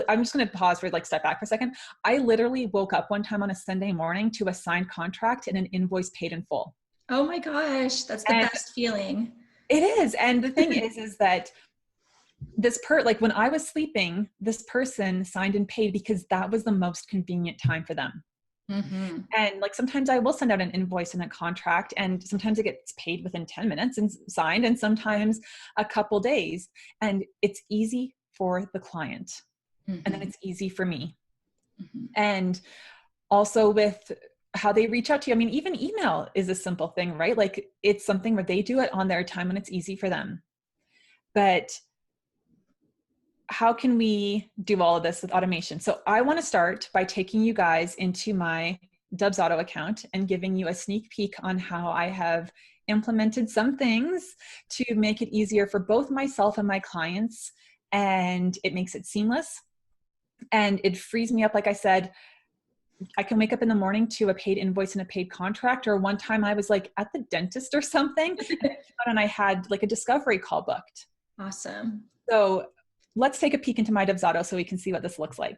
I'm just going to pause for step back for a second. I literally woke up one time on a Sunday morning to a signed contract and an invoice paid in full. Oh my gosh, that's the And best feeling. it is. And the thing is that when I was sleeping, this person signed and paid because that was the most convenient time for them. Mm-hmm. And sometimes I will send out an invoice and a contract, and sometimes it gets paid within 10 minutes and signed, and sometimes a couple days. And it's easy for the client. Mm-hmm. And then it's easy for me. Mm-hmm. And also with how they reach out to you. I mean, even email is a simple thing, right? It's something where they do it on their time when it's easy for them. But how can we do all of this with automation? So I want to start by taking you guys into my Dubs Auto account and giving you a sneak peek on how I have implemented some things to make it easier for both myself and my clients. And it makes it seamless and it frees me up. Like I said, I can wake up in the morning to a paid invoice and a paid contract. Or one time I was at the dentist or something and I had a discovery call booked. Awesome. So let's take a peek into my Dubs Auto so we can see what this looks like.